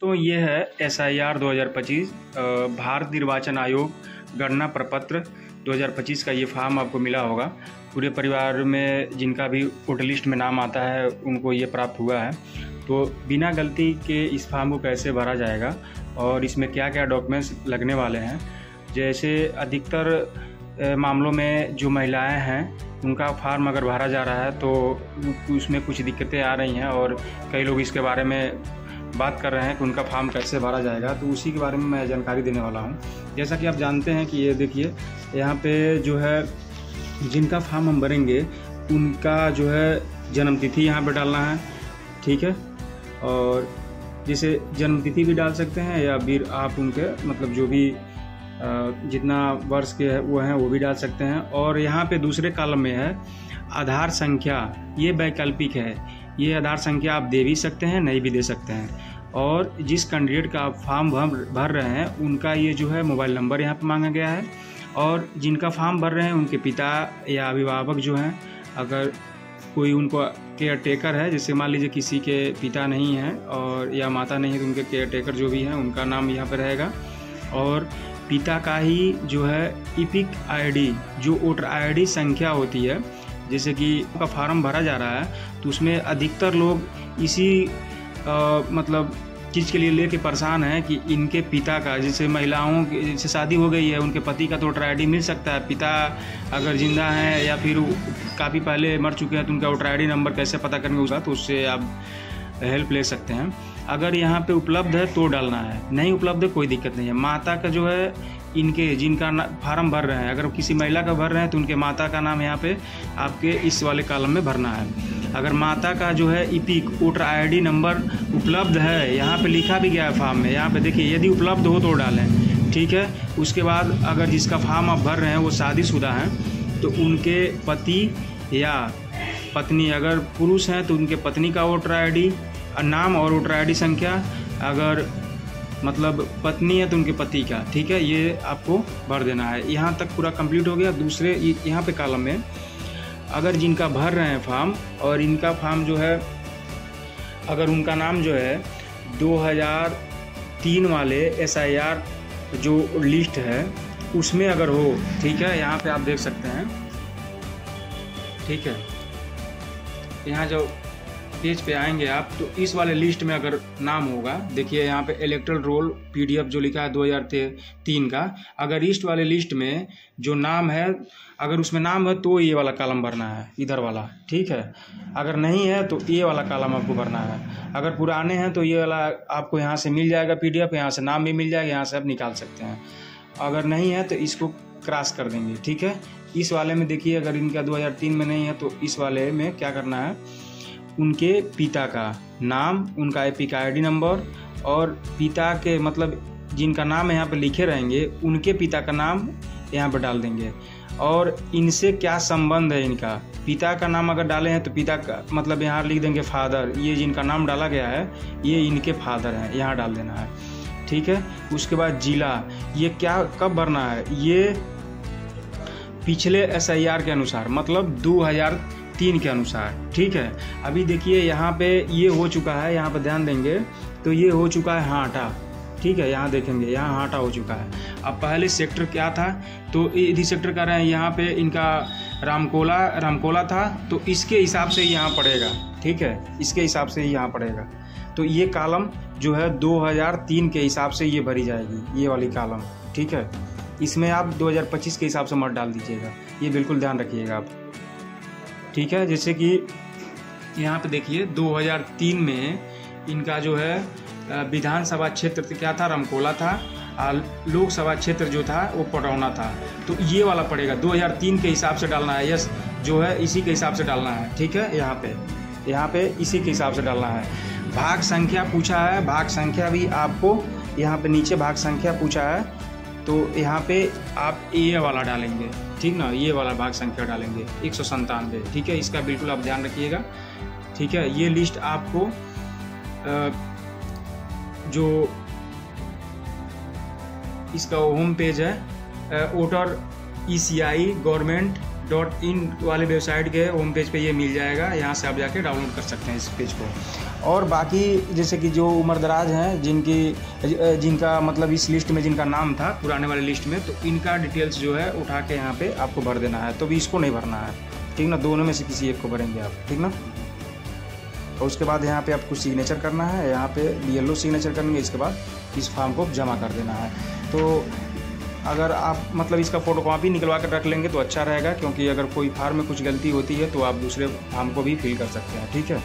तो ये है SIR 2025 भारत निर्वाचन आयोग गणना प्रपत्र 2025 का ये फॉर्म आपको मिला होगा। पूरे परिवार में जिनका भी वोटर लिस्ट में नाम आता है उनको ये प्राप्त हुआ है। तो बिना गलती के इस फॉर्म को कैसे भरा जाएगा और इसमें क्या क्या डॉक्यूमेंट्स लगने वाले हैं, जैसे अधिकतर मामलों में जो महिलाएं हैं उनका फार्म अगर भरा जा रहा है तो उसमें कुछ दिक्कतें आ रही हैं और कई लोग इसके बारे में बात कर रहे हैं कि उनका फार्म कैसे भरा जाएगा। तो उसी के बारे में मैं जानकारी देने वाला हूं। जैसा कि आप जानते हैं कि ये देखिए यहाँ पे जो है जिनका फार्म हम भरेंगे उनका जो है जन्मतिथि यहाँ पे डालना है, ठीक है। और जैसे जन्मतिथि भी डाल सकते हैं या फिर आप उनके मतलब जो भी जितना वर्ष के है वो भी डाल सकते हैं। और यहाँ पे दूसरे कॉलम में है आधार संख्या, ये वैकल्पिक है। ये आधार संख्या आप दे भी सकते हैं, नहीं भी दे सकते हैं। और जिस कैंडिडेट का आप फॉर्म भर रहे हैं उनका ये जो है मोबाइल नंबर यहाँ पे मांगा गया है। और जिनका फॉर्म भर रहे हैं उनके पिता या अभिभावक जो हैं, अगर कोई उनको केयर टेकर है, जैसे मान लीजिए किसी के पिता नहीं है और या माता नहीं है तो उनके केयर टेकर जो भी हैं उनका नाम यहाँ पर रहेगा। और पिता का ही जो है इपिक आईडी, जो वोटर आईडी संख्या होती है, जैसे कि उनका फार्म भरा जा रहा है तो उसमें अधिकतर लोग इसी मतलब चीज़ के लिए लेके परेशान है कि इनके पिता का, जैसे महिलाओं की जैसे शादी हो गई है उनके पति का तो वोटर आईडी मिल सकता है, पिता अगर जिंदा है या फिर काफ़ी पहले मर चुके हैं तो उनका वोटर आईडी नंबर कैसे पता करेंगे उसका, तो उससे आप हेल्प ले सकते हैं। अगर यहाँ पे उपलब्ध है तो डालना है, नहीं उपलब्ध है कोई दिक्कत नहीं है। माता का जो है इनके जिनका फार्म भर रहे हैं, अगर किसी महिला का भर रहे हैं तो उनके माता का नाम यहाँ पे आपके इस वाले कॉलम में भरना है। अगर माता का जो है इपिक वोटर आईडी नंबर उपलब्ध है, यहाँ पे लिखा भी गया है फॉर्म में, यहाँ पे देखिए यदि उपलब्ध हो तो डालें, ठीक है। उसके बाद अगर जिसका फॉर्म आप भर रहे हैं वो शादीशुदा हैं तो उनके पति या पत्नी, अगर पुरुष हैं तो उनके पत्नी का वोटर आईडी नाम और वोटर आईडी संख्या, अगर मतलब पत्नी है तो उनके पति का, ठीक है। ये आपको भर देना है। यहाँ तक पूरा कंप्लीट हो गया। दूसरे यहाँ पे कॉलम में अगर जिनका भर रहे हैं फॉर्म और इनका फॉर्म जो है अगर उनका नाम जो है 2003 वाले SIR जो लिस्ट है उसमें अगर हो, ठीक है, यहाँ पे आप देख सकते हैं, ठीक है। यहाँ जो पेज पे आएंगे आप तो इस वाले लिस्ट में अगर नाम होगा, देखिए यहाँ पे इलेक्टोरल रोल PDF जो लिखा है 2003 का, अगर ईस्ट वाले लिस्ट में जो नाम है अगर उसमें नाम है तो ये वाला कॉलम भरना है, इधर वाला, ठीक है। अगर नहीं है तो ये वाला कॉलम आपको भरना है। अगर पुराने हैं तो ये वाला आपको यहाँ से मिल जाएगा PDF, यहाँ से नाम भी मिल जाएगा, यहाँ से आप निकाल सकते हैं। अगर नहीं है तो इसको क्रॉस कर देंगे, ठीक है। इस वाले में देखिए अगर इनका 2003 में नहीं है तो इस वाले में क्या करना है, उनके पिता का नाम, उनका एपिक आईडी नंबर और पिता के मतलब जिनका नाम यहाँ पे लिखे रहेंगे उनके पिता का नाम यहाँ पे डाल देंगे। और इनसे क्या संबंध है इनका, पिता का नाम अगर डाले हैं तो पिता का मतलब यहाँ लिख देंगे फादर, ये जिनका नाम डाला गया है ये इनके फादर हैं, यहाँ डाल देना है, ठीक है। उसके बाद जिला, ये क्या कब भरना है, ये पिछले SIR के अनुसार मतलब 2003 के अनुसार, ठीक है। अभी देखिए यहाँ पे ये हो चुका है, यहाँ पे ध्यान देंगे तो ये हो चुका है हाटा, ठीक है। यहाँ देखेंगे यहाँ हाटा हो चुका है। अब पहले सेक्टर क्या था तो यदि सेक्टर कर रहे हैं यहाँ पे इनका रामकोला था तो इसके हिसाब से यहाँ पड़ेगा, ठीक है, इसके हिसाब से ही यहाँ पड़ेगा। तो ये कॉलम जो है 2003 के हिसाब से ये भरी जाएगी, ये वाली कॉलम, ठीक है। इसमें आप 2025 के हिसाब से मत डाल दीजिएगा, ये बिल्कुल ध्यान रखिएगा आप, ठीक है। जैसे कि यहाँ पे देखिए 2003 में इनका जो है विधानसभा क्षेत्र क्या था, रामकोला था, लोकसभा क्षेत्र जो था वो पटौना था। तो ये वाला पड़ेगा 2003 के हिसाब से डालना है, यस जो है इसी के हिसाब से डालना है, ठीक है। यहाँ पे इसी के हिसाब से डालना है। भाग संख्या पूछा है, भाग संख्या भी आपको यहाँ पे नीचे भाग संख्या पूछा है तो यहाँ पे आप ये वाला डालेंगे, ठीक ना, ये वाला भाग संख्या डालेंगे 197, ठीक है। इसका बिल्कुल आप ध्यान रखिएगा, ठीक है। ये लिस्ट आपको जो इसका होम पेज है वोटर ECI गवर्नमेंट .in वाले वेबसाइट के होम पेज पे ये मिल जाएगा। यहाँ से आप जाके डाउनलोड कर सकते हैं इस पेज को। और बाकी जैसे कि जो उम्रदराज हैं जिनका मतलब इस लिस्ट में जिनका नाम था पुराने वाले लिस्ट में, तो इनका डिटेल्स जो है उठा के यहाँ पे आपको भर देना है। तो भी इसको नहीं भरना है, ठीक ना, दोनों में से किसी एक को भरेंगे आप, ठीक ना। और उसके बाद यहाँ पे आपको सिग्नेचर करना है, यहाँ पे BLO सिग्नेचर करेंगे, इसके बाद इस फॉर्म को जमा कर देना है। तो अगर आप मतलब इसका फ़ोटोकॉपी निकलवा कर रख लेंगे तो अच्छा रहेगा, क्योंकि अगर कोई फार्म में कुछ गलती होती है तो आप दूसरे फॉर्म को भी फिल कर सकते हैं, ठीक है।